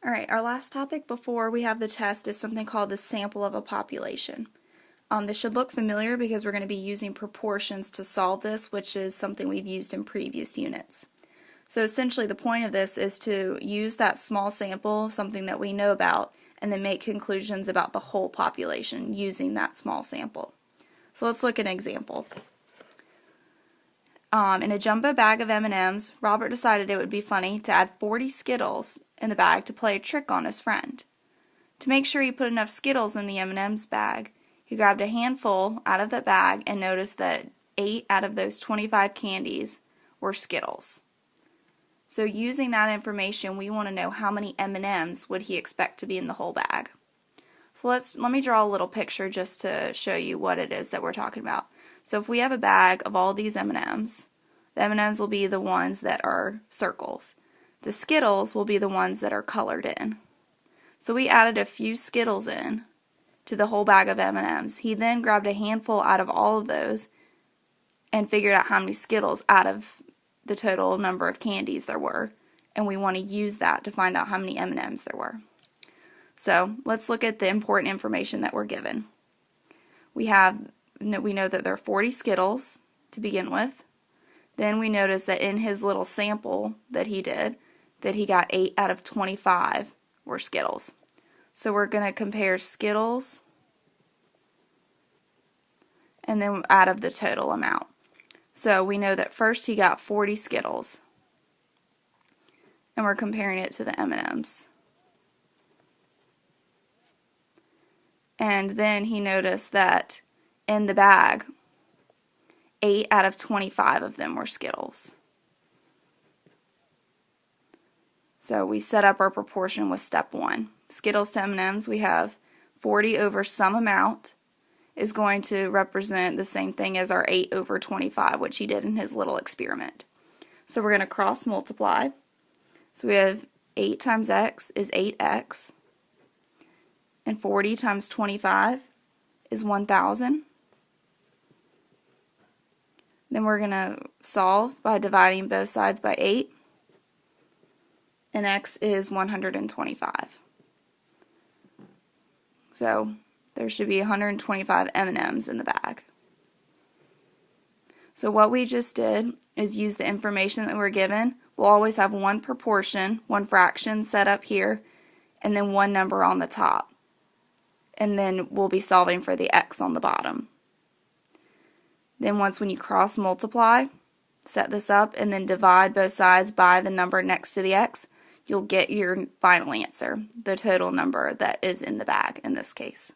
Alright, our last topic before we have the test is something called the sample of a population. This should look familiar because we're going to be using proportions to solve this, which is something we've used in previous units. So essentially the point of this is to use that small sample, something that we know about, and then make conclusions about the whole population using that small sample. So let's look at an example. In a jumbo bag of M&Ms, Robert decided it would be funny to add 40 Skittles in the bag to play a trick on his friend. To make sure he put enough Skittles in the M&Ms bag, he grabbed a handful out of the bag and noticed that 8 out of those 25 candies were Skittles. So using that information, we want to know how many M&Ms would he expect to be in the whole bag. So let me draw a little picture just to show you what it is that we're talking about. So if we have a bag of all these M&Ms, the M&Ms will be the ones that are circles. The Skittles will be the ones that are colored in. So we added a few Skittles in to the whole bag of M&Ms. He then grabbed a handful out of all of those and figured out how many Skittles out of the total number of candies there were, and we want to use that to find out how many M&Ms there were. So let's look at the important information that we're given. We know that there are 40 Skittles to begin with. Then we notice that in his little sample that he did, that he got 8 out of 25 were Skittles. So we're going to compare Skittles and then out of the total amount. So we know that first he got 40 Skittles, and we're comparing it to the M&Ms. And then he noticed that in the bag, 8 out of 25 of them were Skittles. So we set up our proportion with step 1. Skittles to M&Ms, we have 40 over some amount is going to represent the same thing as our 8 over 25, which he did in his little experiment. So we're going to cross multiply. So we have 8 times x is 8x, and 40 times 25 is 1,000. Then we're going to solve by dividing both sides by 8, and x is 125. So there should be 125 M&Ms in the bag. So what we just did is use the information that we're given. We'll always have one proportion, one fraction set up here, and then one number on the top. And then we'll be solving for the x on the bottom. Then when you cross multiply, set this up, and then divide both sides by the number next to the x, you'll get your final answer, the total number that is in the bag in this case.